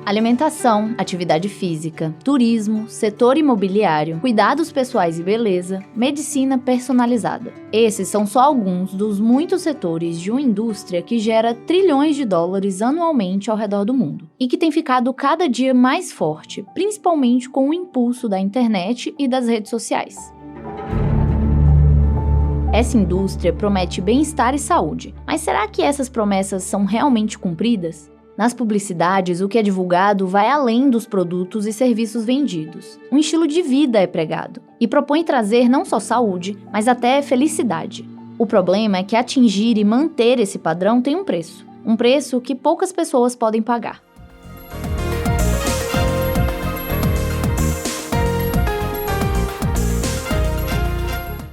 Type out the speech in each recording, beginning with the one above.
Alimentação, atividade física, turismo, setor imobiliário, cuidados pessoais e beleza, medicina personalizada. Esses são só alguns dos muitos setores de uma indústria que gera trilhões de dólares anualmente ao redor do mundo e que tem ficado cada dia mais forte, principalmente com o impulso da internet e das redes sociais. Essa indústria promete bem-estar e saúde, mas será que essas promessas são realmente cumpridas? Nas publicidades, o que é divulgado vai além dos produtos e serviços vendidos. Um estilo de vida é pregado e propõe trazer não só saúde, mas até felicidade. O problema é que atingir e manter esse padrão tem um preço que poucas pessoas podem pagar.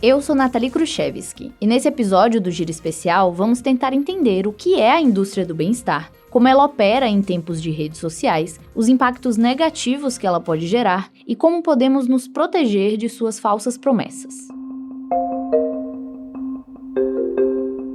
Eu sou Nathalie Kruszewski e nesse episódio do Giro Especial vamos tentar entender o que é a indústria do bem-estar, como ela opera em tempos de redes sociais, os impactos negativos que ela pode gerar e como podemos nos proteger de suas falsas promessas.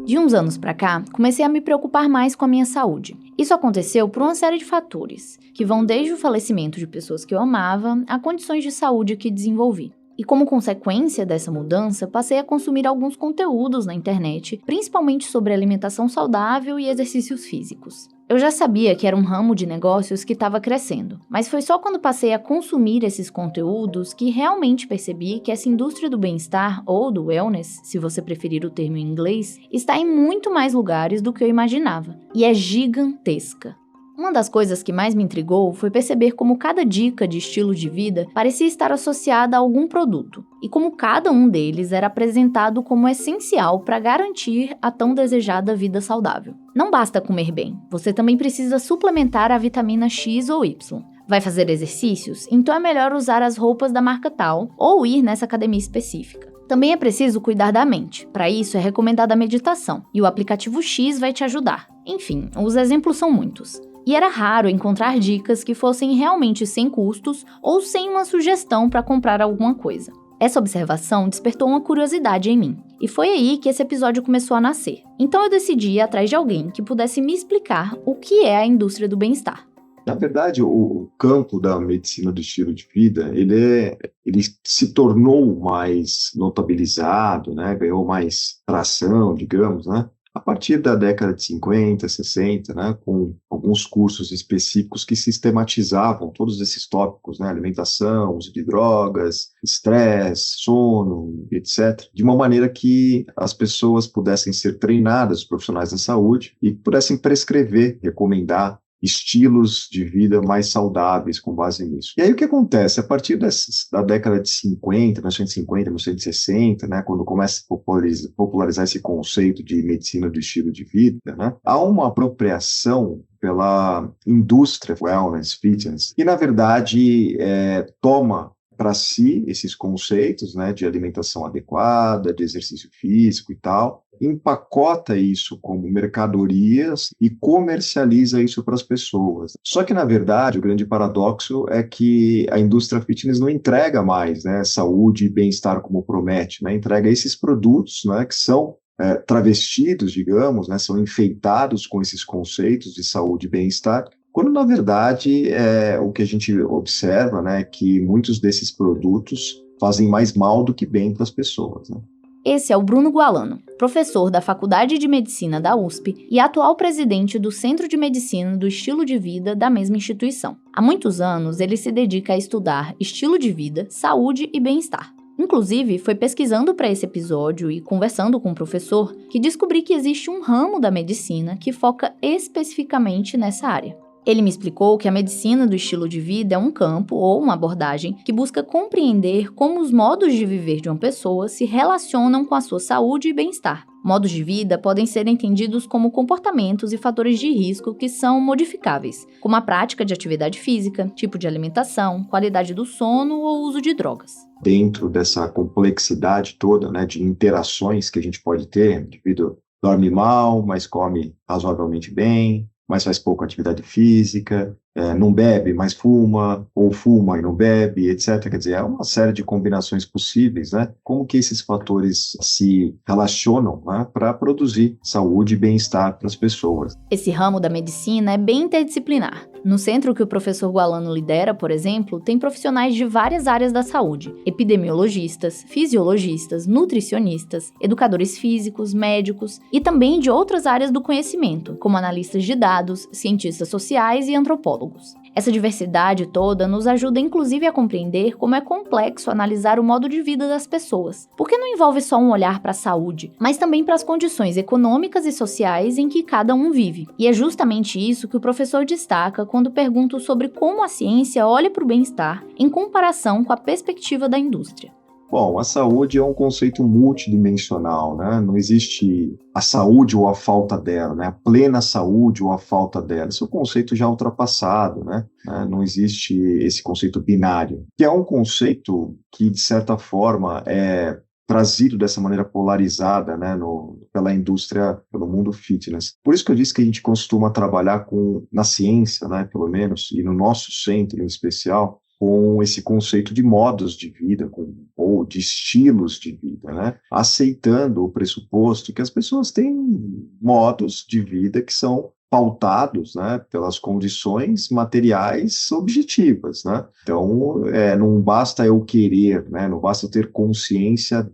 De uns anos pra cá, comecei a me preocupar mais com a minha saúde. Isso aconteceu por uma série de fatores, que vão desde o falecimento de pessoas que eu amava a condições de saúde que desenvolvi. E como consequência dessa mudança, passei a consumir alguns conteúdos na internet, principalmente sobre alimentação saudável e exercícios físicos. Eu já sabia que era um ramo de negócios que estava crescendo, mas foi só quando passei a consumir esses conteúdos que realmente percebi que essa indústria do bem-estar, ou do wellness, se você preferir o termo em inglês, está em muito mais lugares do que eu imaginava, e é gigantesca. Uma das coisas que mais me intrigou foi perceber como cada dica de estilo de vida parecia estar associada a algum produto, e como cada um deles era apresentado como essencial para garantir a tão desejada vida saudável. Não basta comer bem, você também precisa suplementar a vitamina X ou Y. Vai fazer exercícios? Então é melhor usar as roupas da marca tal ou ir nessa academia específica. Também é preciso cuidar da mente. Para isso é recomendada a meditação, e o aplicativo X vai te ajudar. Enfim, os exemplos são muitos. E era raro encontrar dicas que fossem realmente sem custos ou sem uma sugestão para comprar alguma coisa. Essa observação despertou uma curiosidade em mim, e foi aí que esse episódio começou a nascer. Então eu decidi ir atrás de alguém que pudesse me explicar o que é a indústria do bem-estar. Na verdade, o campo da medicina do estilo de vida, ele se tornou mais notabilizado, né? Ganhou mais tração, digamos, né? A partir da década de 50, 60, né, com alguns cursos específicos que sistematizavam todos esses tópicos, né, alimentação, uso de drogas, estresse, sono, etc., de uma maneira que as pessoas pudessem ser treinadas, os profissionais da saúde, e pudessem prescrever, recomendar estilos de vida mais saudáveis com base nisso. E aí o que acontece? A partir da década de 50, 1950, 1960, né, quando começa a popularizar esse conceito de medicina do estilo de vida, né, há uma apropriação pela indústria wellness, fitness, que na verdade toma para si esses conceitos, né, de alimentação adequada, de exercício físico e tal, empacota isso como mercadorias e comercializa isso para as pessoas. Só que, na verdade, o grande paradoxo é que a indústria fitness não entrega mais, né, saúde e bem-estar como promete, né, entrega esses produtos, né, que são travestidos, digamos, né, são enfeitados com esses conceitos de saúde e bem-estar, quando, na verdade, o que a gente observa, né, é que muitos desses produtos fazem mais mal do que bem para as pessoas, né? Esse é o Bruno Gualano, professor da Faculdade de Medicina da USP e atual presidente do Centro de Medicina do Estilo de Vida da mesma instituição. Há muitos anos, ele se dedica a estudar estilo de vida, saúde e bem-estar. Inclusive, foi pesquisando para esse episódio e conversando com o professor que descobri que existe um ramo da medicina que foca especificamente nessa área. Ele me explicou que a medicina do estilo de vida é um campo ou uma abordagem que busca compreender como os modos de viver de uma pessoa se relacionam com a sua saúde e bem-estar. Modos de vida podem ser entendidos como comportamentos e fatores de risco que são modificáveis, como a prática de atividade física, tipo de alimentação, qualidade do sono ou uso de drogas. Dentro dessa complexidade toda, né, de interações que a gente pode ter, o indivíduo dorme mal, mas come razoavelmente bem, mas faz pouca atividade física, não bebe, mas fuma, ou fuma e não bebe, etc. Quer dizer, é uma série de combinações possíveis, né? Como que esses fatores se relacionam, né, para produzir saúde e bem-estar para as pessoas. Esse ramo da medicina é bem interdisciplinar. No centro que o professor Gualano lidera, por exemplo, tem profissionais de várias áreas da saúde: epidemiologistas, fisiologistas, nutricionistas, educadores físicos, médicos e também de outras áreas do conhecimento, como analistas de dados, cientistas sociais e antropólogos. Essa diversidade toda nos ajuda inclusive a compreender como é complexo analisar o modo de vida das pessoas, porque não envolve só um olhar para a saúde, mas também para as condições econômicas e sociais em que cada um vive. E é justamente isso que o professor destaca quando pergunta sobre como a ciência olha para o bem-estar em comparação com a perspectiva da indústria. Bom, a saúde é um conceito multidimensional, né? Não existe a saúde ou a falta dela, né? A plena saúde ou a falta dela. Esse é um conceito já ultrapassado, né? Não existe esse conceito binário, que é um conceito que, de certa forma, é trazido dessa maneira polarizada, né, pela indústria, pelo mundo fitness. Por isso que eu disse que a gente costuma trabalhar na ciência, né, pelo menos, e no nosso centro em especial, com esse conceito de modos de vida, ou de estilos de vida, né? Aceitando o pressuposto que as pessoas têm modos de vida que são pautados, né, pelas condições materiais objetivas, né? Então, não basta eu querer, né, não basta eu ter consciência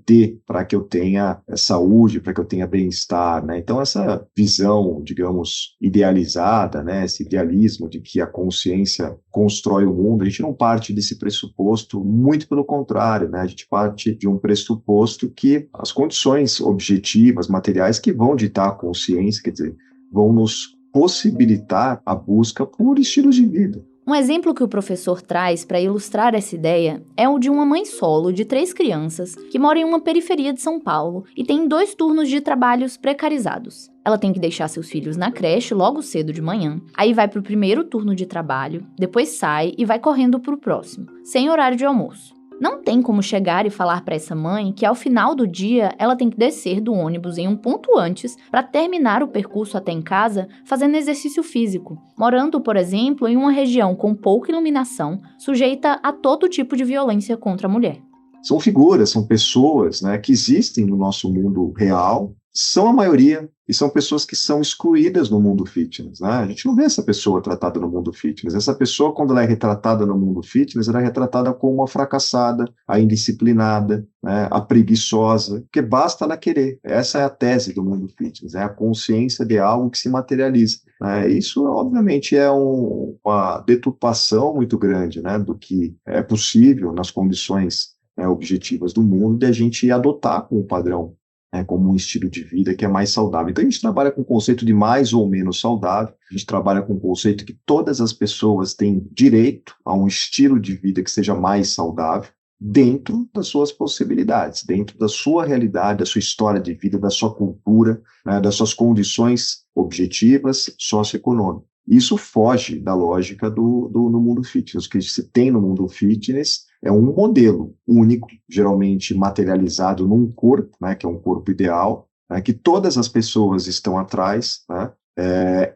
para que eu tenha saúde, para que eu tenha bem-estar, né? Então, essa visão, digamos, idealizada, né, esse idealismo de que a consciência constrói o mundo, a gente não parte desse pressuposto, muito pelo contrário, né? A gente parte de um pressuposto que as condições objetivas, materiais, que vão ditar a consciência, quer dizer, vão nos possibilitar a busca por estilos de vida. Um exemplo que o professor traz para ilustrar essa ideia é o de uma mãe solo de 3 crianças que mora em uma periferia de São Paulo e tem 2 turnos de trabalhos precarizados. Ela tem que deixar seus filhos na creche logo cedo de manhã, aí vai para o primeiro turno de trabalho, depois sai e vai correndo para o próximo, sem horário de almoço. Não tem como chegar e falar para essa mãe que ao final do dia ela tem que descer do ônibus em um ponto antes para terminar o percurso até em casa fazendo exercício físico, morando, por exemplo, em uma região com pouca iluminação, sujeita a todo tipo de violência contra a mulher. São figuras, são pessoas, né, que existem no nosso mundo real, são a maioria, e são pessoas que são excluídas no mundo fitness, né? A gente não vê essa pessoa tratada no mundo fitness. Essa pessoa, quando ela é retratada no mundo fitness, ela é retratada como a fracassada, a indisciplinada, né, a preguiçosa, porque basta ela querer. Essa é a tese do mundo fitness, é a consciência de algo que se materializa, né? Isso, obviamente, é uma deturpação muito grande, né, do que é possível nas condições, né, objetivas do mundo, de a gente adotar como padrão, como um estilo de vida que é mais saudável. Então a gente trabalha com o conceito de mais ou menos saudável, a gente trabalha com o conceito que todas as pessoas têm direito a um estilo de vida que seja mais saudável, dentro das suas possibilidades, dentro da sua realidade, da sua história de vida, da sua cultura, né, das suas condições objetivas, socioeconômicas. Isso foge da lógica do mundo fitness. O que se tem no mundo fitness é um modelo único, geralmente materializado num corpo, né, que é um corpo ideal, né, que todas as pessoas estão atrás, né,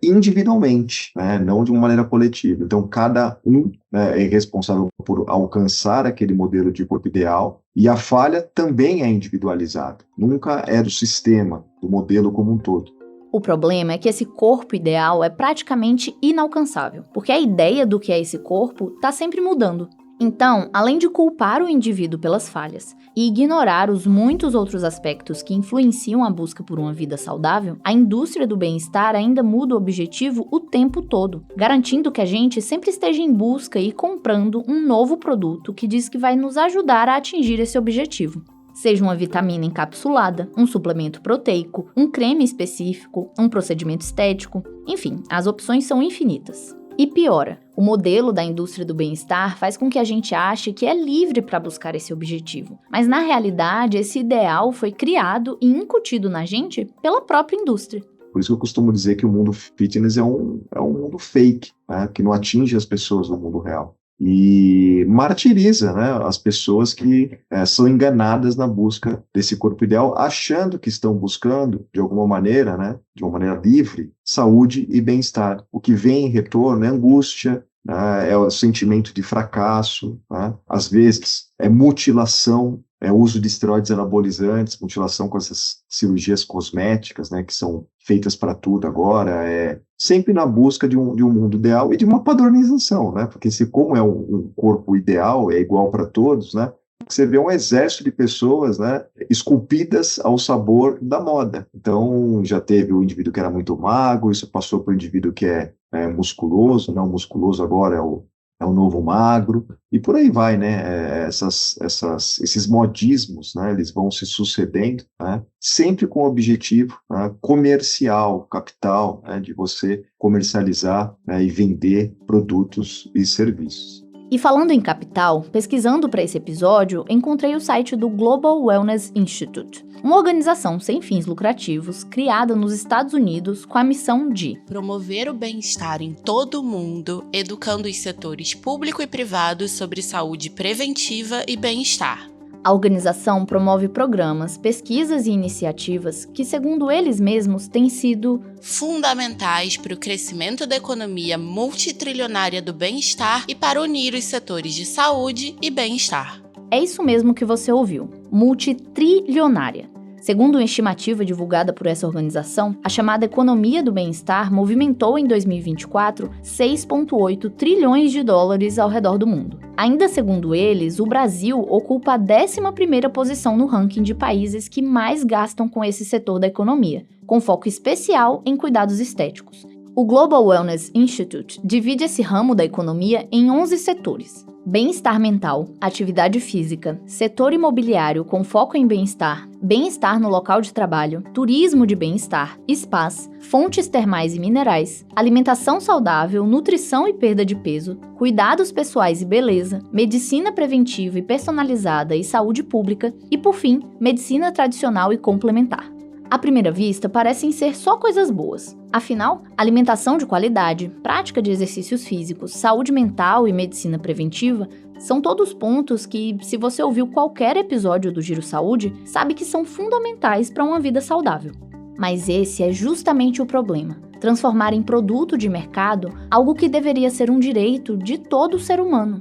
individualmente, né, não de uma maneira coletiva. Então, cada um, né, é responsável por alcançar aquele modelo de corpo ideal, e a falha também é individualizada. Nunca é do sistema, do modelo como um todo. O problema é que esse corpo ideal é praticamente inalcançável, porque a ideia do que é esse corpo está sempre mudando. Então, além de culpar o indivíduo pelas falhas e ignorar os muitos outros aspectos que influenciam a busca por uma vida saudável, a indústria do bem-estar ainda muda o objetivo o tempo todo, garantindo que a gente sempre esteja em busca e comprando um novo produto que diz que vai nos ajudar a atingir esse objetivo. Seja uma vitamina encapsulada, um suplemento proteico, um creme específico, um procedimento estético, enfim, as opções são infinitas. E piora, o modelo da indústria do bem-estar faz com que a gente ache que é livre para buscar esse objetivo. Mas na realidade, esse ideal foi criado e incutido na gente pela própria indústria. Por isso que eu costumo dizer que o mundo fitness é um mundo fake, né, que não atinge as pessoas no mundo real. E martiriza, né, as pessoas que são enganadas na busca desse corpo ideal, achando que estão buscando, de alguma maneira, né, de uma maneira livre, saúde e bem-estar. O que vem em retorno é angústia, né, é o sentimento de fracasso, né, às vezes é mutilação, é uso de esteroides anabolizantes, mutilação com essas cirurgias cosméticas, né, que são feitas para tudo agora, sempre na busca de um mundo ideal e de uma padronização, né? Porque se como é um corpo ideal, é igual para todos, né? Você vê um exército de pessoas, né, esculpidas ao sabor da moda. Então, já teve o indivíduo que era muito magro, isso passou para o indivíduo que é musculoso, né? O musculoso agora é o novo magro, e por aí vai, né? Esses modismos, né? Eles vão se sucedendo, né? Sempre com o objetivo, né, comercial, capital, né? De você comercializar, né, e vender produtos e serviços. E falando em capital, pesquisando para esse episódio, encontrei o site do Global Wellness Institute, uma organização sem fins lucrativos criada nos Estados Unidos com a missão de promover o bem-estar em todo o mundo, educando os setores público e privado sobre saúde preventiva e bem-estar. A organização promove programas, pesquisas e iniciativas que, segundo eles mesmos, têm sido fundamentais para o crescimento da economia multitrilionária do bem-estar e para unir os setores de saúde e bem-estar. É isso mesmo que você ouviu, multitrilionária. Segundo uma estimativa divulgada por essa organização, a chamada economia do bem-estar movimentou em 2024 6,8 trilhões de dólares ao redor do mundo. Ainda segundo eles, o Brasil ocupa a 11ª posição no ranking de países que mais gastam com esse setor da economia, com foco especial em cuidados estéticos. O Global Wellness Institute divide esse ramo da economia em 11 setores: bem-estar mental, atividade física, setor imobiliário com foco em bem-estar, bem-estar no local de trabalho, turismo de bem-estar, spas, fontes termais e minerais, alimentação saudável, nutrição e perda de peso, cuidados pessoais e beleza, medicina preventiva e personalizada e saúde pública e, por fim, medicina tradicional e complementar. À primeira vista, parecem ser só coisas boas. Afinal, alimentação de qualidade, prática de exercícios físicos, saúde mental e medicina preventiva são todos pontos que, se você ouviu qualquer episódio do Giro Saúde, sabe que são fundamentais para uma vida saudável. Mas esse é justamente o problema: transformar em produto de mercado algo que deveria ser um direito de todo ser humano.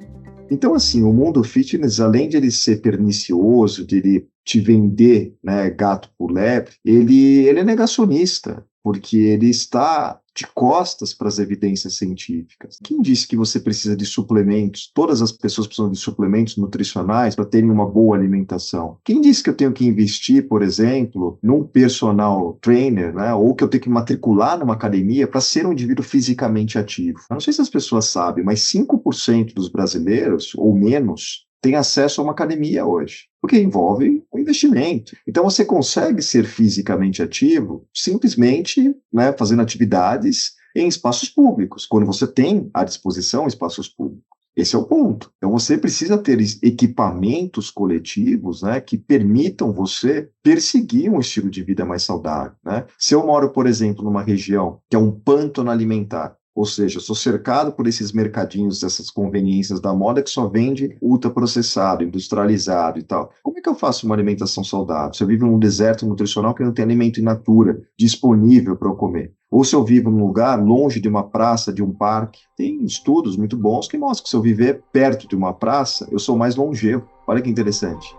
Então, assim, o mundo fitness, além de ele ser pernicioso, de ele te vender, né, gato por lebre, ele é negacionista, porque ele está de costas para as evidências científicas. Quem disse que você precisa de suplementos? Todas as pessoas precisam de suplementos nutricionais para terem uma boa alimentação. Quem disse que eu tenho que investir, por exemplo, num personal trainer, né, ou que eu tenho que matricular numa academia para ser um indivíduo fisicamente ativo? Eu não sei se as pessoas sabem, mas 5% dos brasileiros, ou menos, têm acesso a uma academia hoje, porque envolve um investimento. Então você consegue ser fisicamente ativo simplesmente, né, fazendo atividades em espaços públicos, quando você tem à disposição espaços públicos. Esse é o ponto. Então você precisa ter equipamentos coletivos, né, que permitam você perseguir um estilo de vida mais saudável, né? Se eu moro, por exemplo, numa região que é um pântano alimentar, ou seja, eu sou cercado por esses mercadinhos, essas conveniências da moda que só vende ultraprocessado, industrializado e tal. Como é que eu faço uma alimentação saudável? Se eu vivo num deserto nutricional que não tem alimento in natura disponível para eu comer. Ou se eu vivo num lugar longe de uma praça, de um parque. Tem estudos muito bons que mostram que se eu viver perto de uma praça, eu sou mais longevo. Olha que interessante.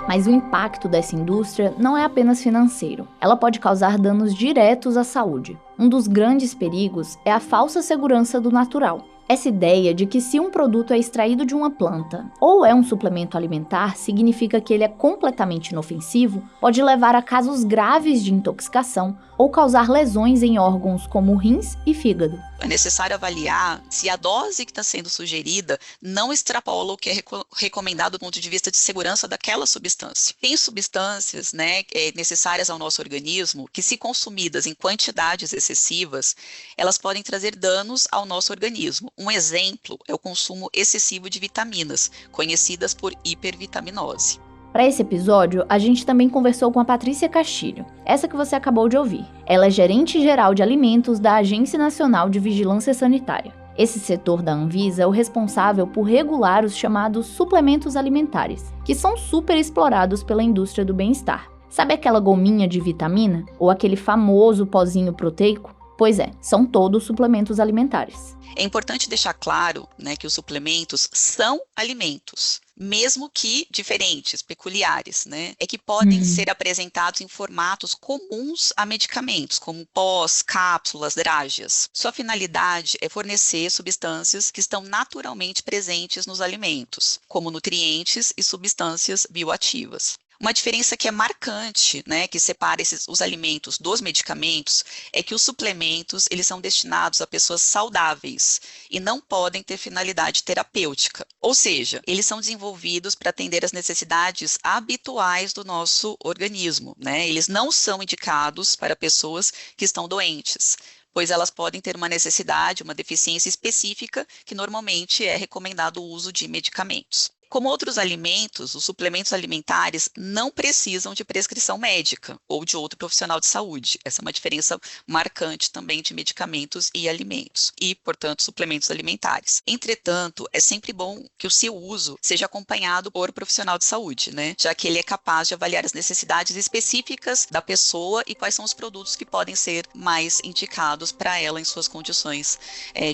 Mas o impacto dessa indústria não é apenas financeiro. Ela pode causar danos diretos à saúde. Um dos grandes perigos é a falsa segurança do natural. Essa ideia de que se um produto é extraído de uma planta ou é um suplemento alimentar, significa que ele é completamente inofensivo, pode levar a casos graves de intoxicação ou causar lesões em órgãos como rins e fígado. É necessário avaliar se a dose que está sendo sugerida não extrapola o que é recomendado do ponto de vista de segurança daquela substância. Tem substâncias, né, necessárias ao nosso organismo que, se consumidas em quantidades excessivas, elas podem trazer danos ao nosso organismo. Um exemplo é o consumo excessivo de vitaminas, conhecidas por hipervitaminose. Para esse episódio, a gente também conversou com a Patrícia Castilho, essa que você acabou de ouvir. Ela é gerente geral de alimentos da Agência Nacional de Vigilância Sanitária. Esse setor da Anvisa é o responsável por regular os chamados suplementos alimentares, que são super explorados pela indústria do bem-estar. Sabe aquela gominha de vitamina? Ou aquele famoso pozinho proteico? Pois é, são todos suplementos alimentares. É importante deixar claro, né, que os suplementos são alimentos. mesmo que diferentes, peculiares, né? É que podem ser apresentados em formatos comuns a medicamentos, como pós, cápsulas, drágeas. Sua finalidade é fornecer substâncias que estão naturalmente presentes nos alimentos, como nutrientes e substâncias bioativas. Uma diferença que é marcante, né, que separa os alimentos dos medicamentos, é que os suplementos, eles são destinados a pessoas saudáveis e não podem ter finalidade terapêutica. Ou seja, eles são desenvolvidos para atender às necessidades habituais do nosso organismo, né? Eles não são indicados para pessoas que estão doentes, pois elas podem ter uma necessidade, uma deficiência específica, que normalmente é recomendado o uso de medicamentos. Como outros alimentos, os suplementos alimentares não precisam de prescrição médica ou de outro profissional de saúde. Essa é uma diferença marcante também de medicamentos e alimentos, e, portanto, suplementos alimentares. Entretanto, é sempre bom que o seu uso seja acompanhado por profissional de saúde, né? Já que ele é capaz de avaliar as necessidades específicas da pessoa e quais são os produtos que podem ser mais indicados para ela em suas condições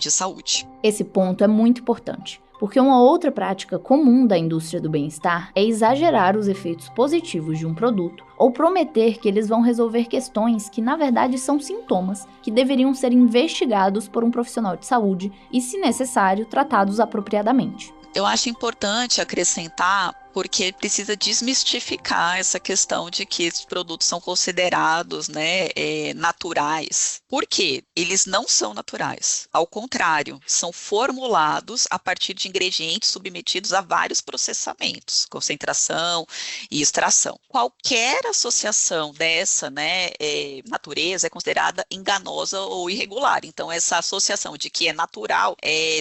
de saúde. Esse ponto é muito importante, porque uma outra prática comum da indústria do bem-estar é exagerar os efeitos positivos de um produto ou prometer que eles vão resolver questões que, na verdade, são sintomas que deveriam ser investigados por um profissional de saúde e, se necessário, tratados apropriadamente. Eu acho importante acrescentar, porque precisa desmistificar essa questão de que esses produtos são considerados, né, naturais. Por quê? Eles não são naturais. Ao contrário, são formulados a partir de ingredientes submetidos a vários processamentos, concentração e extração. Qualquer associação dessa, né, natureza é considerada enganosa ou irregular. Então, essa associação de que é natural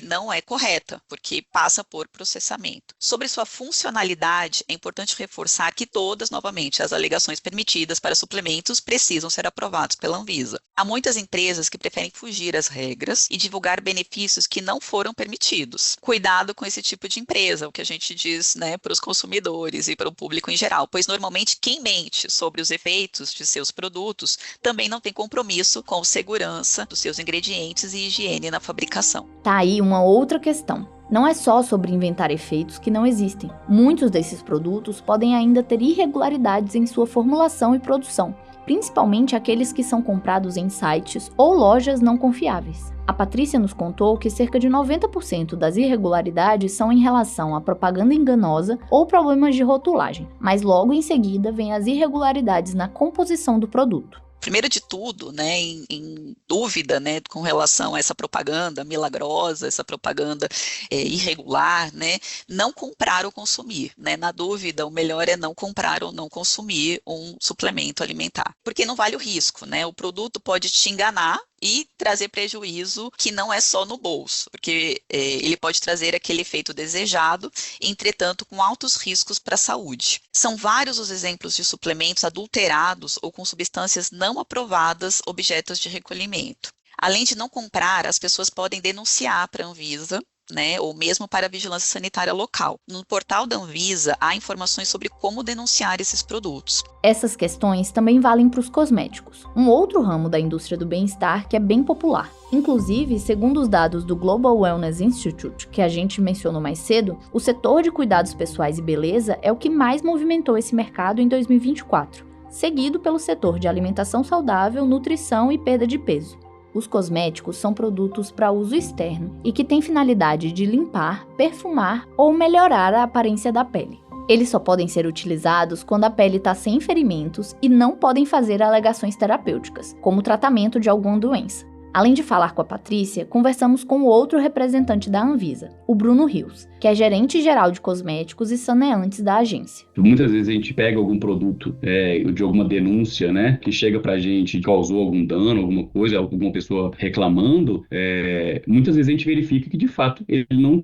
não é correta, porque passa por processamento. Sobre sua funcionalidade, é importante reforçar que todas, novamente, as alegações permitidas para suplementos precisam ser aprovados pela Anvisa. Há muitas empresas que preferem fugir às regras e divulgar benefícios que não foram permitidos. Cuidado com esse tipo de empresa, o que a gente diz, né, para os consumidores e para o público em geral, pois normalmente quem mente sobre os efeitos de seus produtos também não tem compromisso com segurança dos seus ingredientes e higiene na fabricação. Tá aí uma outra questão. Não é só sobre inventar efeitos que não existem. Muitos desses produtos podem ainda ter irregularidades em sua formulação e produção, principalmente aqueles que são comprados em sites ou lojas não confiáveis. A Patrícia nos contou que cerca de 90% das irregularidades são em relação à propaganda enganosa ou problemas de rotulagem, mas logo em seguida vêm as irregularidades na composição do produto. Primeiro de tudo, né, em dúvida, né, com relação a essa propaganda milagrosa, essa propaganda irregular, né, não comprar ou consumir, né, na dúvida o melhor é não comprar ou não consumir um suplemento alimentar, porque não vale o risco, né, o produto pode te enganar e trazer prejuízo que não é só no bolso, porque ele pode trazer aquele efeito desejado, entretanto com altos riscos para a saúde. São vários os exemplos de suplementos adulterados ou com substâncias não aprovadas objetos de recolhimento. Além de não comprar, as pessoas podem denunciar para a Anvisa, né, ou mesmo para a vigilância sanitária local. No portal da Anvisa há informações sobre como denunciar esses produtos. Essas questões também valem para os cosméticos, um outro ramo da indústria do bem-estar que é bem popular. Inclusive, segundo os dados do Global Wellness Institute, que a gente mencionou mais cedo, o setor de cuidados pessoais e beleza é o que mais movimentou esse mercado em 2024, seguido pelo setor de alimentação saudável, nutrição e perda de peso. Os cosméticos são produtos para uso externo e que têm finalidade de limpar, perfumar ou melhorar a aparência da pele. Eles só podem ser utilizados quando a pele está sem ferimentos e não podem fazer alegações terapêuticas, como o tratamento de alguma doença. Além de falar com a Patrícia, conversamos com o outro representante da Anvisa, o Bruno Rios, que é gerente geral de cosméticos e saneantes da agência. Muitas vezes a gente pega algum produto de alguma denúncia, né, que chega pra gente e causou algum dano, alguma coisa, alguma pessoa reclamando, muitas vezes a gente verifica que de fato ele não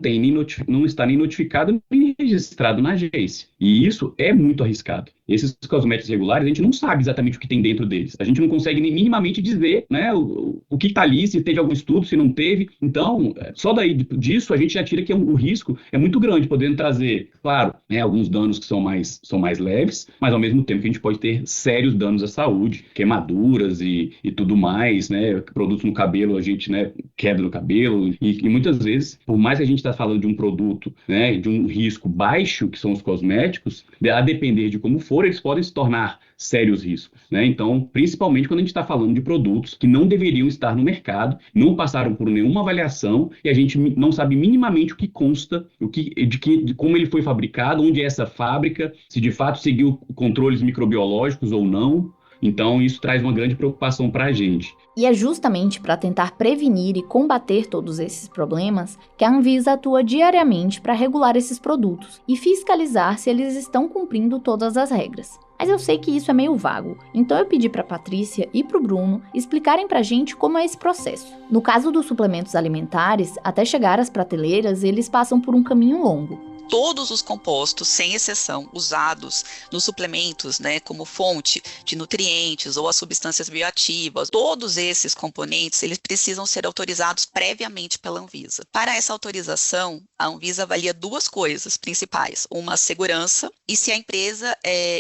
está nem notificado nem registrado na agência. E isso é muito arriscado. Esses cosméticos regulares, a gente não sabe exatamente o que tem dentro deles. A gente não consegue nem minimamente dizer, né, o que está ali, se teve algum estudo, se não teve. Então, só daí disso, a gente já tira que o risco é muito grande, podendo trazer, claro, né, alguns danos que são mais leves, mas ao mesmo tempo que a gente pode ter sérios danos à saúde, queimaduras e tudo mais, né, produtos no cabelo, a gente, né, queda no cabelo, e muitas vezes, por mais que a gente está falando de um produto, né, de um risco baixo, que são os cosméticos, a depender de como for, eles podem se tornar sérios riscos, né? Então, principalmente quando a gente está falando de produtos que não deveriam estar no mercado, não passaram por nenhuma avaliação e a gente não sabe minimamente o que consta, de como ele foi fabricado, onde é essa fábrica, se de fato seguiu controles microbiológicos ou não. Então, isso traz uma grande preocupação para a gente. E é justamente para tentar prevenir e combater todos esses problemas que a Anvisa atua diariamente para regular esses produtos e fiscalizar se eles estão cumprindo todas as regras. Mas eu sei que isso é meio vago, então eu pedi para a Patrícia e para o Bruno explicarem para a gente como é esse processo. No caso dos suplementos alimentares, até chegar às prateleiras, eles passam por um caminho longo. Todos os compostos, sem exceção, usados nos suplementos, né, como fonte de nutrientes ou as substâncias bioativas, todos esses componentes, eles precisam ser autorizados previamente pela Anvisa. Para essa autorização, a Anvisa avalia duas coisas principais: uma, segurança, e se a empresa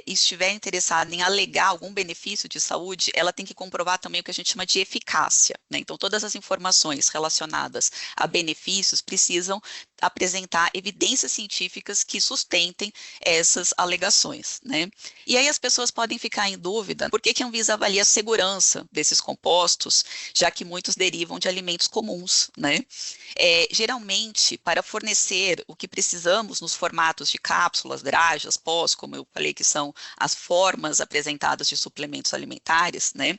estiver interessada em alegar algum benefício de saúde, ela tem que comprovar também o que a gente chama de eficácia, né? Então, todas as informações relacionadas a benefícios precisam apresentar evidências científicas que sustentem essas alegações, né? E aí as pessoas podem ficar em dúvida por que a Anvisa avalia a segurança desses compostos, já que muitos derivam de alimentos comuns, né? Geralmente, para fornecer o que precisamos nos formatos de cápsulas, drajas, pós, como eu falei, que são as formas apresentadas de suplementos alimentares, né?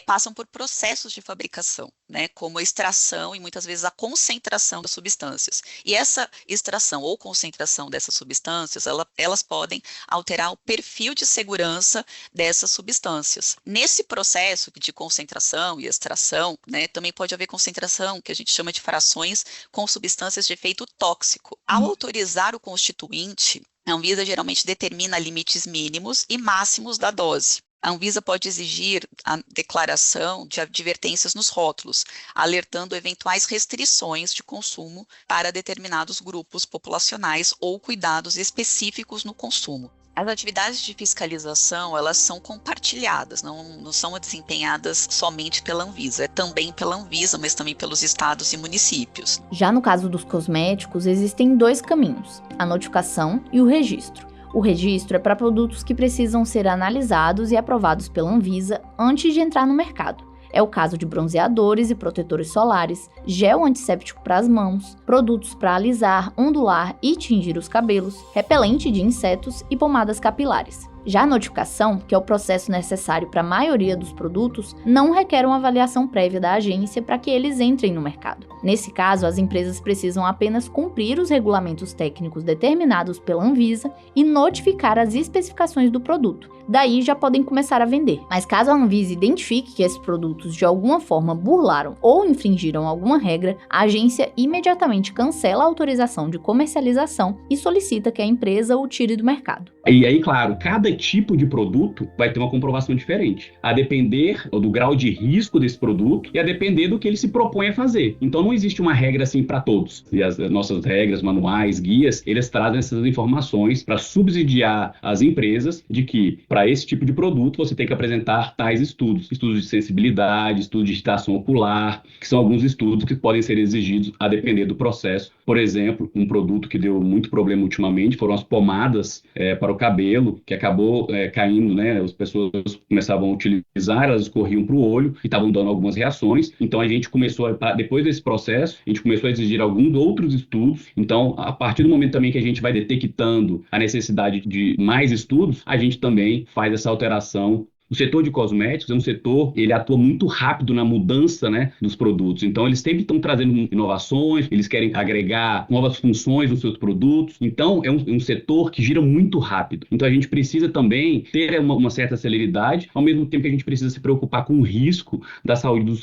Passam por processos de fabricação, né, como a extração e muitas vezes a concentração das substâncias. E essa extração ou concentração dessas substâncias, elas podem alterar o perfil de segurança dessas substâncias. Nesse processo de concentração e extração, né, também pode haver concentração, que a gente chama de frações, com substâncias de efeito tóxico. Ao autorizar o constituinte, a Anvisa geralmente determina limites mínimos e máximos da dose. A Anvisa pode exigir a declaração de advertências nos rótulos, alertando eventuais restrições de consumo para determinados grupos populacionais ou cuidados específicos no consumo. As atividades de fiscalização, elas são compartilhadas, não são desempenhadas somente pela Anvisa, é também pela Anvisa, mas também pelos estados e municípios. Já no caso dos cosméticos, existem dois caminhos: a notificação e o registro. O registro é para produtos que precisam ser analisados e aprovados pela Anvisa antes de entrar no mercado. É o caso de bronzeadores e protetores solares, gel antisséptico para as mãos, produtos para alisar, ondular e tingir os cabelos, repelente de insetos e pomadas capilares. Já a notificação, que é o processo necessário para a maioria dos produtos, não requer uma avaliação prévia da agência para que eles entrem no mercado. Nesse caso, as empresas precisam apenas cumprir os regulamentos técnicos determinados pela Anvisa e notificar as especificações do produto. Daí já podem começar a vender. Mas caso a Anvisa identifique que esses produtos de alguma forma burlaram ou infringiram alguma regra, a agência imediatamente cancela a autorização de comercialização e solicita que a empresa o tire do mercado. E aí, claro, cada tipo de produto vai ter uma comprovação diferente, a depender do grau de risco desse produto e a depender do que ele se propõe a fazer. Então, não existe uma regra assim para todos. E as nossas regras, manuais, guias, eles trazem essas informações para subsidiar as empresas de que, para esse tipo de produto, você tem que apresentar tais estudos de sensibilidade, estudos de irritação ocular, que são alguns estudos que podem ser exigidos a depender do processo. Por exemplo, um produto que deu muito problema ultimamente foram as pomadas para o cabelo, que acabou caindo, né? As pessoas começavam a utilizar, elas escorriam para o olho e estavam dando algumas reações. Então, a gente começou, depois desse processo, a gente começou a exigir alguns outros estudos. Então, a partir do momento também que a gente vai detectando a necessidade de mais estudos, a gente também faz essa alteração O setor de cosméticos é um setor, ele atua muito rápido na mudança, né, dos produtos. Então, eles sempre estão trazendo inovações, eles querem agregar novas funções nos seus produtos. Então, é um setor que gira muito rápido. Então, a gente precisa também ter uma certa celeridade, ao mesmo tempo que a gente precisa se preocupar com o risco da saúde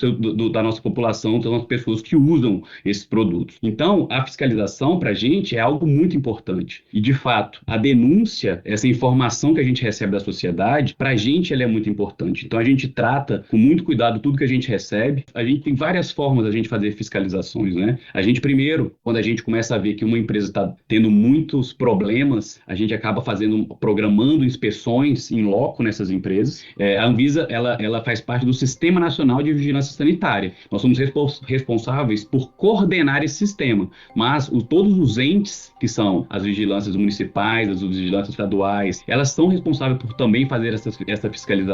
da nossa população, das nossas pessoas que usam esses produtos. Então, a fiscalização, para a gente, é algo muito importante. E, de fato, a denúncia, essa informação que a gente recebe da sociedade, para a gente, ela é muito importante. Então, a gente trata com muito cuidado tudo que a gente recebe. A gente tem várias formas de a gente fazer fiscalizações, né? A gente, primeiro, quando a gente começa a ver que uma empresa está tendo muitos problemas, a gente acaba programando inspeções em loco nessas empresas. A Anvisa, ela faz parte do Sistema Nacional de Vigilância Sanitária. Nós somos responsáveis por coordenar esse sistema, mas todos os entes, que são as vigilâncias municipais, as vigilâncias estaduais, elas são responsáveis por também fazer essa fiscalização.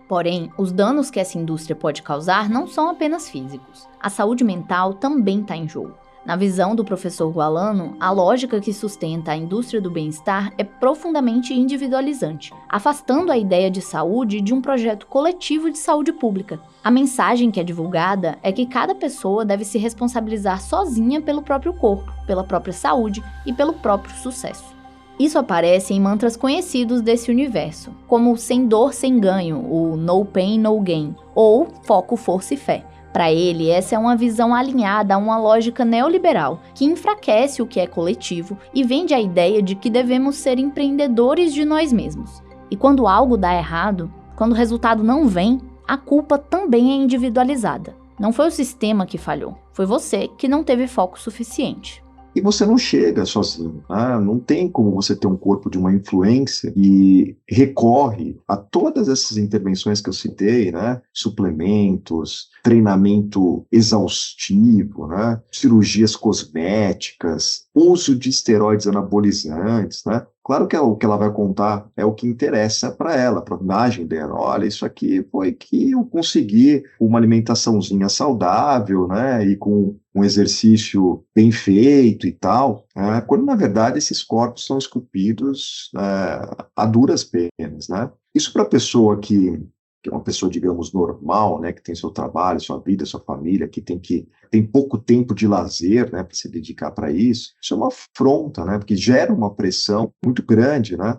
Porém, os danos que essa indústria pode causar não são apenas físicos. A saúde mental também está em jogo. Na visão do professor Gualano, a lógica que sustenta a indústria do bem-estar é profundamente individualizante, afastando a ideia de saúde de um projeto coletivo de saúde pública. A mensagem que é divulgada é que cada pessoa deve se responsabilizar sozinha pelo próprio corpo, pela própria saúde e pelo próprio sucesso. Isso aparece em mantras conhecidos desse universo, como o sem dor, sem ganho, o no pain, no gain, ou foco, força e fé. Para ele, essa é uma visão alinhada a uma lógica neoliberal, que enfraquece o que é coletivo e vende a ideia de que devemos ser empreendedores de nós mesmos. E quando algo dá errado, quando o resultado não vem, a culpa também é individualizada. Não foi o sistema que falhou, foi você que não teve foco suficiente. E você não chega sozinho, né? Não tem como você ter um corpo de uma influência e recorre a todas essas intervenções que eu citei, né? Suplementos, treinamento exaustivo, né? Cirurgias cosméticas, uso de esteroides anabolizantes, né? Claro que o que ela vai contar é o que interessa para ela, para a imagem dela. Olha, isso aqui foi que eu consegui uma alimentaçãozinha saudável, né, e com um exercício bem feito e tal, quando na verdade esses corpos são esculpidos a duras penas, né? Isso para a pessoa que é uma pessoa, digamos, normal, né, que tem seu trabalho, sua vida, sua família, que tem pouco tempo de lazer, né, para se dedicar para isso é uma afronta, né, porque gera uma pressão muito grande, né?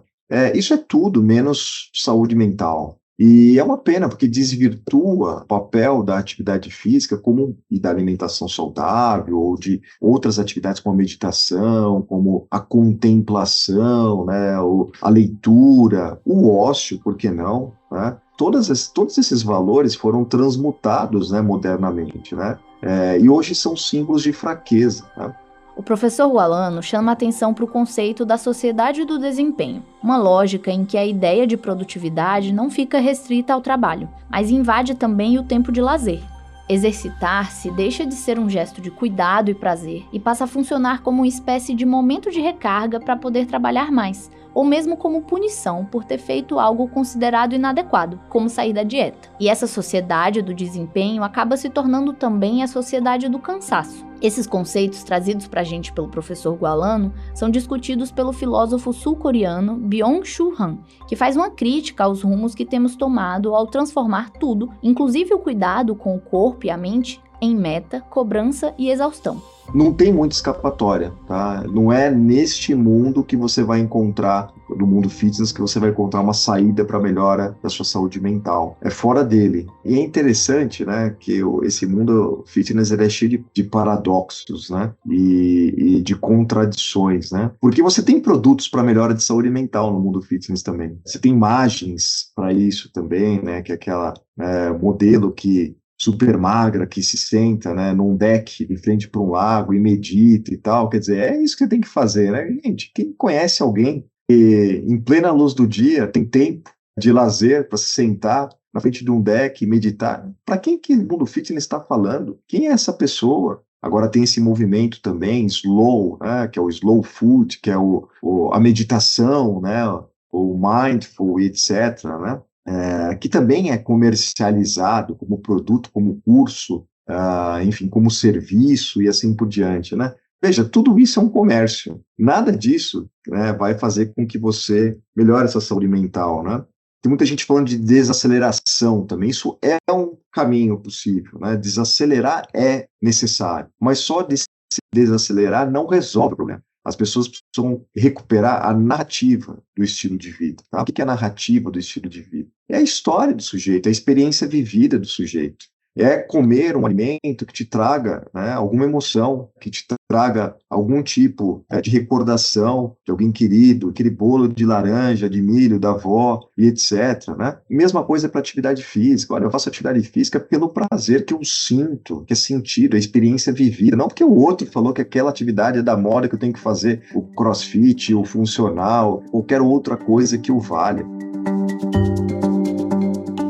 Isso é tudo menos saúde mental. E é uma pena, porque desvirtua o papel da atividade física e da alimentação saudável, ou de outras atividades como a meditação, como a contemplação, né, a leitura, o ócio, por que não, né? Todos esses valores foram transmutados, né, modernamente, né? E hoje são símbolos de fraqueza, né? O professor Gualano chama a atenção para o conceito da sociedade do desempenho, uma lógica em que a ideia de produtividade não fica restrita ao trabalho, mas invade também o tempo de lazer. Exercitar-se deixa de ser um gesto de cuidado e prazer e passa a funcionar como uma espécie de momento de recarga para poder trabalhar mais, ou mesmo como punição por ter feito algo considerado inadequado, como sair da dieta. E essa sociedade do desempenho acaba se tornando também a sociedade do cansaço. Esses conceitos trazidos pra gente pelo professor Gualano são discutidos pelo filósofo sul-coreano Byung-Chul Han, que faz uma crítica aos rumos que temos tomado ao transformar tudo, inclusive o cuidado com o corpo e a mente, em meta, cobrança e exaustão. Não tem muita escapatória, tá? Não é neste mundo que você vai encontrar, no mundo fitness, que você vai encontrar uma saída para a melhora da sua saúde mental. É fora dele. E é interessante, né, que esse mundo fitness ele é cheio de paradoxos, né, e de contradições, né? Porque você tem produtos para melhora de saúde mental no mundo fitness também. Você tem imagens para isso também, né, que é aquela modelo que super magra, que se senta, né, num deck de frente para um lago e medita e tal, quer dizer, é isso que tem que fazer, né? Gente, quem conhece alguém que em plena luz do dia tem tempo de lazer para se sentar na frente de um deck e meditar? Para quem que o mundo fitness está falando? Quem é essa pessoa? Agora tem esse movimento também, slow, né, que é o slow food, que é a meditação, né, o mindful, etc., né? Que também é comercializado como produto, como curso, enfim, como serviço e assim por diante, né? Veja, tudo isso é um comércio. Nada disso, né, vai fazer com que você melhore essa saúde mental, né? Tem muita gente falando de desaceleração também. Isso é um caminho possível, né? Desacelerar é necessário, mas só desacelerar não resolve o problema. As pessoas precisam recuperar a narrativa do estilo de vida. Tá? O que é a narrativa do estilo de vida? É a história do sujeito, é a experiência vivida do sujeito. É comer um alimento que te traga, né, alguma emoção, que te traga algum tipo de recordação de alguém querido, aquele bolo de laranja, de milho, da avó, e etc. Né? Mesma coisa para atividade física. Olha, eu faço atividade física pelo prazer que eu sinto, que é sentido, a experiência vivida. Não porque o outro falou que aquela atividade é da moda, que eu tenho que fazer o crossfit, o funcional, qualquer outra coisa que o valha.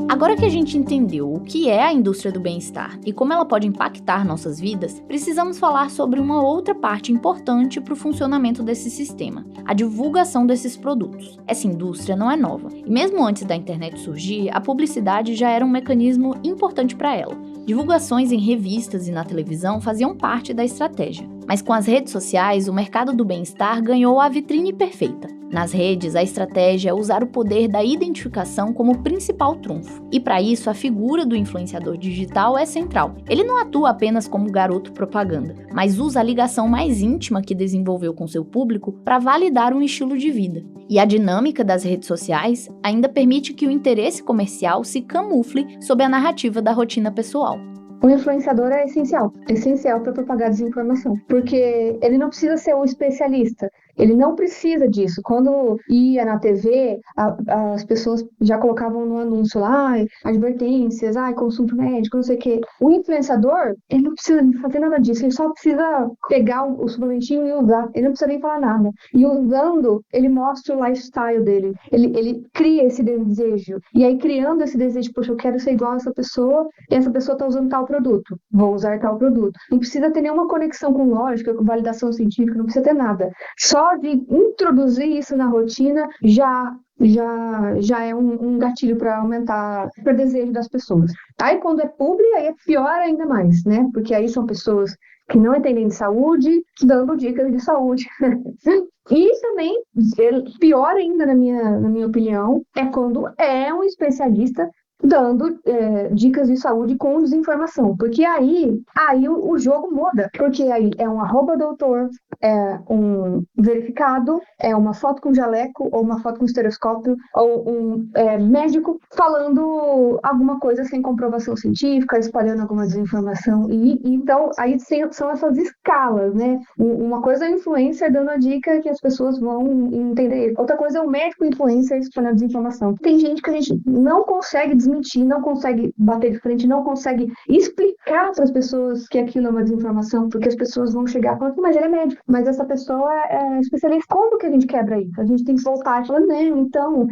Agora que a gente entendeu o que é a indústria do bem-estar e como ela pode impactar nossas vidas, precisamos falar sobre uma outra parte importante para o funcionamento desse sistema: a divulgação desses produtos. Essa indústria não é nova, e mesmo antes da internet surgir, a publicidade já era um mecanismo importante para ela. Divulgações em revistas e na televisão faziam parte da estratégia. Mas com as redes sociais, o mercado do bem-estar ganhou a vitrine perfeita. Nas redes, a estratégia é usar o poder da identificação como principal trunfo. E para isso, a figura do influenciador digital é central. Ele não atua apenas como garoto propaganda, mas usa a ligação mais íntima que desenvolveu com seu público para validar um estilo de vida. E a dinâmica das redes sociais ainda permite que o interesse comercial se camufle sob a narrativa da rotina pessoal. O influenciador é essencial para propagar desinformação, porque ele não precisa ser um especialista, ele não precisa disso. Quando ia na TV, as pessoas já colocavam no anúncio lá, advertências, consumo médico, não sei o quê. O influenciador, ele não precisa fazer nada disso, ele só precisa pegar o suplementinho e usar, ele não precisa nem falar nada. E usando, ele mostra o lifestyle dele, ele cria esse desejo, e aí criando esse desejo, poxa, eu quero ser igual a essa pessoa, e essa pessoa está usando tal produto, vou usar tal produto. Não precisa ter nenhuma conexão com lógica, com validação científica, não precisa ter nada. Só de introduzir isso na rotina já é um gatilho para aumentar o desejo das pessoas. Aí quando é publi, aí é pior ainda mais, né? Porque aí são pessoas que não entendem de saúde, dando dicas de saúde. E também, pior ainda na minha opinião, é quando é um especialista dando dicas de saúde com desinformação, porque aí o jogo muda, porque aí é um @doutor, é um verificado, é uma foto com jaleco, ou uma foto com estereoscópio, ou um médico falando alguma coisa sem comprovação científica, espalhando alguma desinformação, e então aí são essas escalas, né? Uma coisa é o influencer dando a dica que as pessoas vão entender, outra coisa é o médico influencer espalhando desinformação. Tem gente que a gente não consegue desmentir, não consegue bater de frente, não consegue explicar para as pessoas que aquilo é uma desinformação, porque as pessoas vão chegar e falar, mas ele é médico, mas essa pessoa é especialista. Como que a gente quebra isso? A gente tem que voltar e falar, não, então,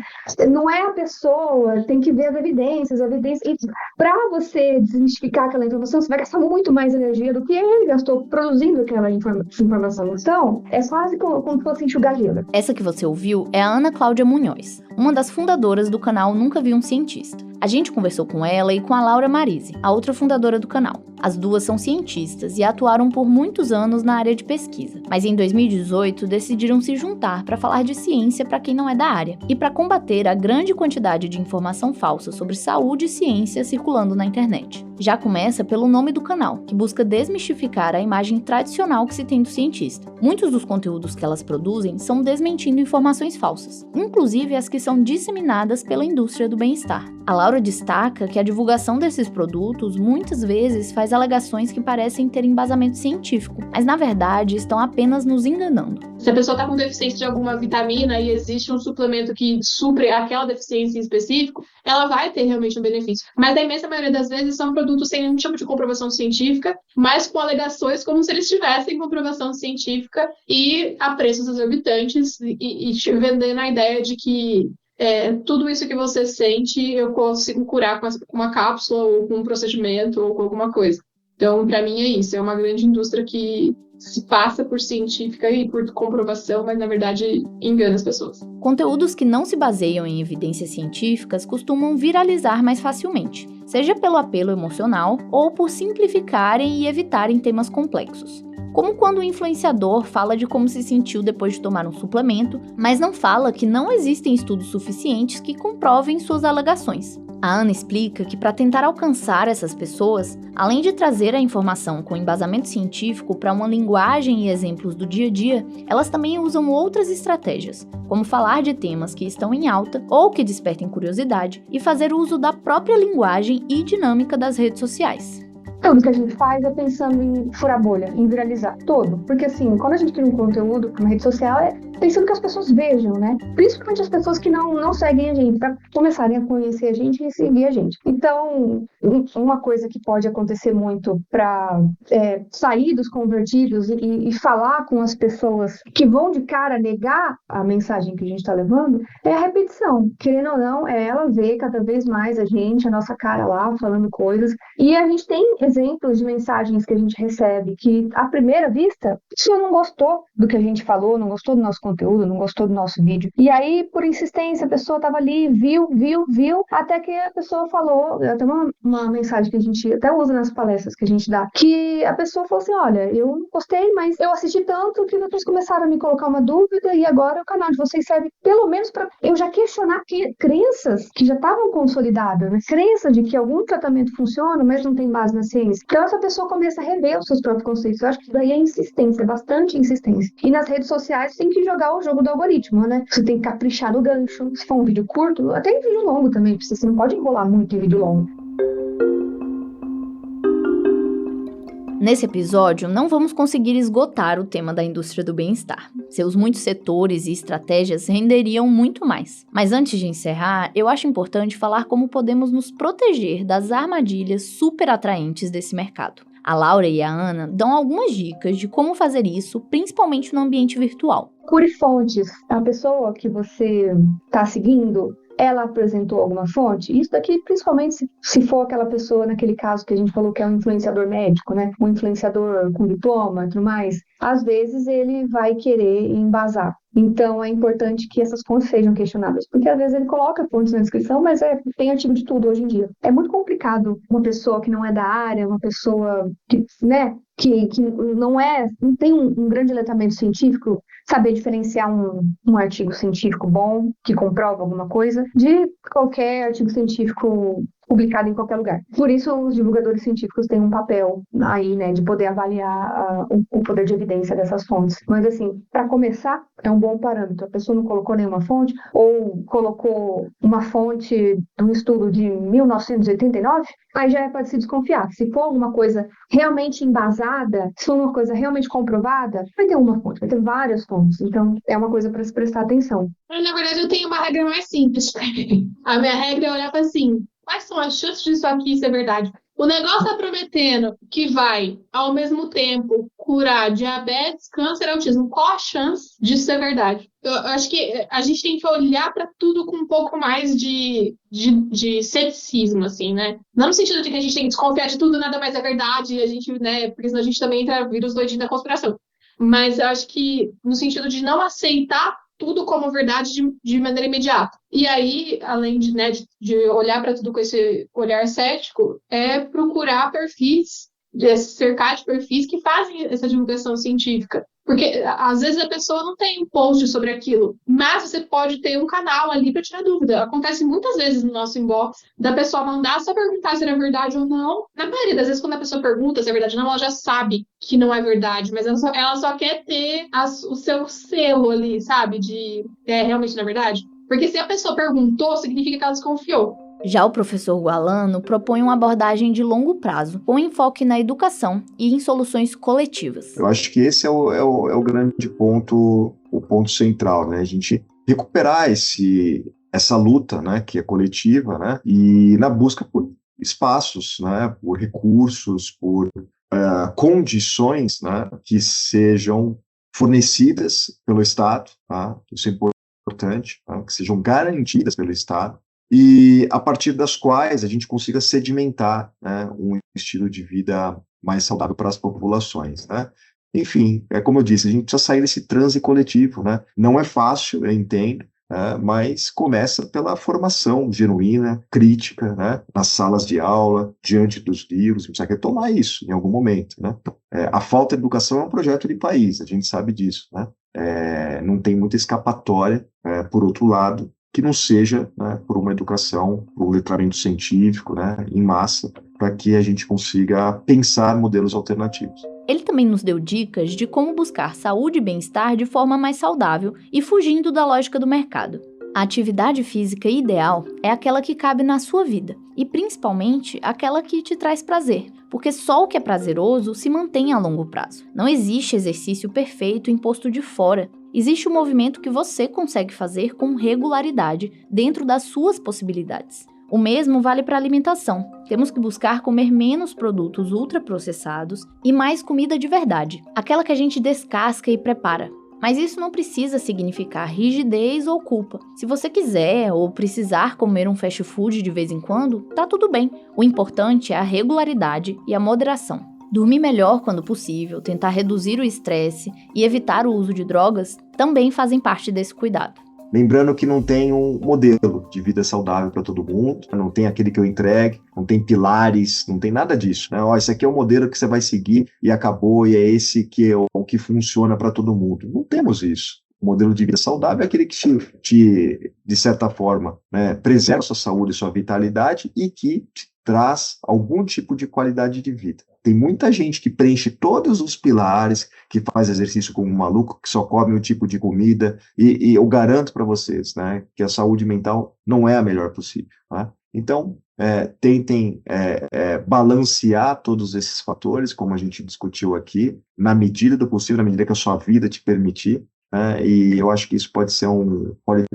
não é a pessoa, tem que ver as evidências. E para você desmistificar aquela informação, você vai gastar muito mais energia do que ele gastou produzindo aquela informação. Então, é quase como se fosse enxugar gelo. Essa que você ouviu é a Ana Cláudia Munhoz, uma das fundadoras do canal Nunca Vi um Cientista. A gente conversou com ela e com a Laura Marise, a outra fundadora do canal. As duas são cientistas e atuaram por muitos anos na área de pesquisa, mas em 2018 decidiram se juntar para falar de ciência para quem não é da área e para combater a grande quantidade de informação falsa sobre saúde e ciência circulando na internet. Já começa pelo nome do canal, que busca desmistificar a imagem tradicional que se tem do cientista. Muitos dos conteúdos que elas produzem são desmentindo informações falsas, inclusive as que são disseminadas pela indústria do bem-estar. A Laura destaca que a divulgação desses produtos muitas vezes faz alegações que parecem ter embasamento científico, mas na verdade estão apenas nos enganando. Se a pessoa está com deficiência de alguma vitamina e existe um suplemento que supre aquela deficiência em específico, ela vai ter realmente um benefício. Mas a imensa maioria das vezes são produtos sem nenhum tipo de comprovação científica, mas com alegações como se eles tivessem comprovação científica e a preços exorbitantes e te vendendo a ideia de que tudo isso que você sente eu consigo curar com uma cápsula ou com um procedimento ou com alguma coisa. Então, para mim é isso, é uma grande indústria que se passa por científica e por comprovação, mas na verdade engana as pessoas. Conteúdos que não se baseiam em evidências científicas costumam viralizar mais facilmente, seja pelo apelo emocional ou por simplificarem e evitarem temas complexos. como quando o influenciador fala de como se sentiu depois de tomar um suplemento, mas não fala que não existem estudos suficientes que comprovem suas alegações. A Ana explica que para tentar alcançar essas pessoas, além de trazer a informação com embasamento científico para uma linguagem e exemplos do dia a dia, elas também usam outras estratégias, como falar de temas que estão em alta ou que despertem curiosidade e fazer uso da própria linguagem e dinâmica das redes sociais. Tudo que a gente faz é pensando em furar bolha, em viralizar, todo. Porque assim, quando a gente cria um conteúdo para uma rede social, é pensando que as pessoas vejam, né? Principalmente as pessoas que não seguem a gente, para começarem a conhecer a gente e seguir a gente. Então, uma coisa que pode acontecer muito para sair dos convertidos e falar com as pessoas que vão de cara negar a mensagem que a gente está levando, é a repetição. Querendo ou não, é ela ver cada vez mais a gente, a nossa cara lá, falando coisas. E a gente tem exemplos de mensagens que a gente recebe que, à primeira vista, a pessoa não gostou do que a gente falou, não gostou do nosso conteúdo, não gostou do nosso vídeo. E aí, por insistência, a pessoa estava ali, viu, até que a pessoa falou, até uma mensagem que a gente até usa nas palestras que a gente dá, que a pessoa falou assim, olha, eu não gostei, mas eu assisti tanto que vocês começaram a me colocar uma dúvida e agora o canal de vocês serve pelo menos para eu já questionar crenças que já estavam consolidadas, né? Crença de que algum tratamento funciona, mas não tem base na ciência. Então essa pessoa começa a rever os seus próprios conceitos. Eu acho que isso daí é insistência, bastante insistência. E nas redes sociais você tem que jogar o jogo do algoritmo, né? Você tem que caprichar no gancho. Se for um vídeo curto, até em vídeo longo também, você não pode enrolar muito em vídeo longo. Nesse episódio, não vamos conseguir esgotar o tema da indústria do bem-estar. Seus muitos setores e estratégias renderiam muito mais. Mas antes de encerrar, eu acho importante falar como podemos nos proteger das armadilhas super atraentes desse mercado. A Laura e a Ana dão algumas dicas de como fazer isso, principalmente no ambiente virtual. Cure fontes. A pessoa que você está seguindo, ela apresentou alguma fonte? Isso daqui, principalmente se for aquela pessoa, naquele caso que a gente falou que é um influenciador médico, né? Um influenciador com diploma e tudo mais. Às vezes ele vai querer embasar. Então é importante que essas fontes sejam questionadas, porque às vezes ele coloca fontes na descrição, mas tem artigo de tudo hoje em dia. É muito complicado uma pessoa que não é da área, uma pessoa que, né, que não tem um grande letramento científico, saber diferenciar um artigo científico bom, que comprova alguma coisa, de qualquer artigo científico publicado em qualquer lugar. Por isso, os divulgadores científicos têm um papel aí, né, de poder avaliar o poder de evidência dessas fontes. Mas, assim, para começar, é um bom parâmetro. A pessoa não colocou nenhuma fonte, ou colocou uma fonte de um estudo de 1989, aí já é para se desconfiar. Se for alguma coisa realmente embasada, se for uma coisa realmente comprovada, vai ter uma fonte, vai ter várias fontes. Então, é uma coisa para se prestar atenção. Na verdade, eu tenho uma regra mais simples. A minha regra é olhar para assim, quais são as chances disso aqui ser verdade? O negócio está prometendo que vai, ao mesmo tempo, curar diabetes, câncer e autismo. Qual a chance disso ser verdade? Eu acho que a gente tem que olhar para tudo com um pouco mais de ceticismo, assim, né? Não no sentido de que a gente tem que desconfiar de tudo, nada mais é verdade, a gente, né? Porque senão a gente também entra vírus doidinho da conspiração. Mas eu acho que no sentido de não aceitar tudo como verdade de maneira imediata. E aí, além de olhar para tudo com esse olhar cético, é procurar perfis, cercar de perfis que fazem essa divulgação científica. Porque, às vezes, a pessoa não tem um post sobre aquilo, mas você pode ter um canal ali para tirar dúvida. Acontece muitas vezes no nosso inbox da pessoa mandar só perguntar se era verdade ou não. Na maioria das vezes, quando a pessoa pergunta se é verdade ou não, ela já sabe que não é verdade, mas ela só quer ter o seu selo ali, sabe? De realmente não é verdade. Porque se a pessoa perguntou, significa que ela desconfiou. Já o professor Gualano propõe uma abordagem de longo prazo, com enfoque na educação e em soluções coletivas. Eu acho que esse é o grande ponto, o ponto central, né? A gente recuperar essa luta, né, que é coletiva, né, e na busca por espaços, né, por recursos, por condições, né, que sejam fornecidas pelo Estado, tá? Isso é importante, tá? Que sejam garantidas pelo Estado, e a partir das quais a gente consiga sedimentar, né, um estilo de vida mais saudável para as populações, né? Enfim, como eu disse, a gente precisa sair desse transe coletivo, né? Não é fácil, eu entendo, mas começa pela formação genuína, crítica, né, nas salas de aula, diante dos livros, precisa retomar isso em algum momento, né? A falta de educação é um projeto de país, a gente sabe disso, né? Não tem muita escapatória, por outro lado, que não seja, né, por uma educação, por um letramento científico, né, em massa, para que a gente consiga pensar modelos alternativos. Ele também nos deu dicas de como buscar saúde e bem-estar de forma mais saudável e fugindo da lógica do mercado. A atividade física ideal é aquela que cabe na sua vida, e principalmente aquela que te traz prazer, porque só o que é prazeroso se mantém a longo prazo. Não existe exercício perfeito imposto de fora. Existe um movimento que você consegue fazer com regularidade dentro das suas possibilidades. O mesmo vale para a alimentação. Temos que buscar comer menos produtos ultraprocessados e mais comida de verdade, aquela que a gente descasca e prepara. Mas isso não precisa significar rigidez ou culpa. Se você quiser ou precisar comer um fast food de vez em quando, tá tudo bem. O importante é a regularidade e a moderação. Dormir melhor quando possível, tentar reduzir o estresse e evitar o uso de drogas também fazem parte desse cuidado. Lembrando que não tem um modelo de vida saudável para todo mundo, não tem aquele que eu entregue, não tem pilares, não tem nada disso, né? Esse aqui é o modelo que você vai seguir e acabou, e é esse que é o que funciona para todo mundo. Não temos isso. O modelo de vida saudável é aquele que de certa forma, né, preserva sua saúde e sua vitalidade e que te traz algum tipo de qualidade de vida. Tem muita gente que preenche todos os pilares, que faz exercício como um maluco, que só come um tipo de comida, e eu garanto para vocês, né, que a saúde mental não é a melhor possível, né? Então, tentem balancear todos esses fatores, como a gente discutiu aqui, na medida do possível, na medida que a sua vida te permitir, né? E eu acho que isso pode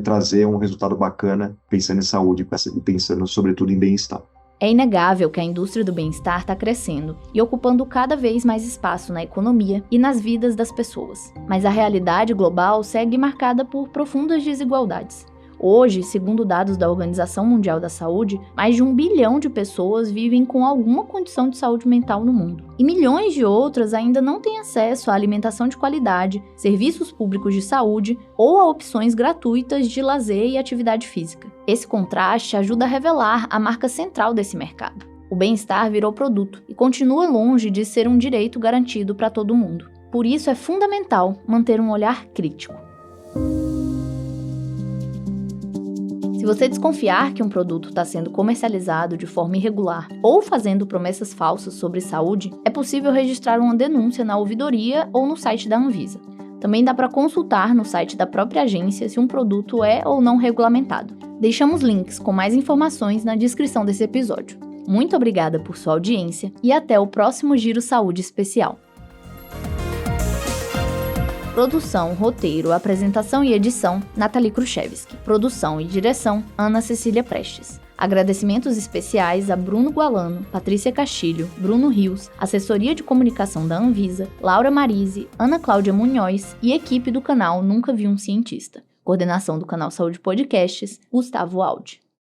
trazer um resultado bacana, pensando em saúde e pensando, sobretudo, em bem-estar. É inegável que a indústria do bem-estar está crescendo e ocupando cada vez mais espaço na economia e nas vidas das pessoas. Mas a realidade global segue marcada por profundas desigualdades. Hoje, segundo dados da Organização Mundial da Saúde, mais de 1 bilhão de pessoas vivem com alguma condição de saúde mental no mundo. E milhões de outras ainda não têm acesso à alimentação de qualidade, serviços públicos de saúde ou a opções gratuitas de lazer e atividade física. Esse contraste ajuda a revelar a marca central desse mercado. O bem-estar virou produto e continua longe de ser um direito garantido para todo mundo. Por isso é fundamental manter um olhar crítico. Se você desconfiar que um produto está sendo comercializado de forma irregular ou fazendo promessas falsas sobre saúde, é possível registrar uma denúncia na ouvidoria ou no site da Anvisa. Também dá para consultar no site da própria agência se um produto é ou não regulamentado. Deixamos links com mais informações na descrição desse episódio. Muito obrigada por sua audiência e até o próximo Giro Saúde Especial. Produção, roteiro, apresentação e edição, Nathalie Kruszewski. Produção e direção, Ana Cecília Prestes. Agradecimentos especiais a Bruno Gualano, Patrícia Castilho, Bruno Rios, Assessoria de Comunicação da Anvisa, Laura Marise, Ana Cláudia Munhoz e equipe do canal Nunca Vi um Cientista. Coordenação do canal Saúde Podcasts, Gustavo Aldi.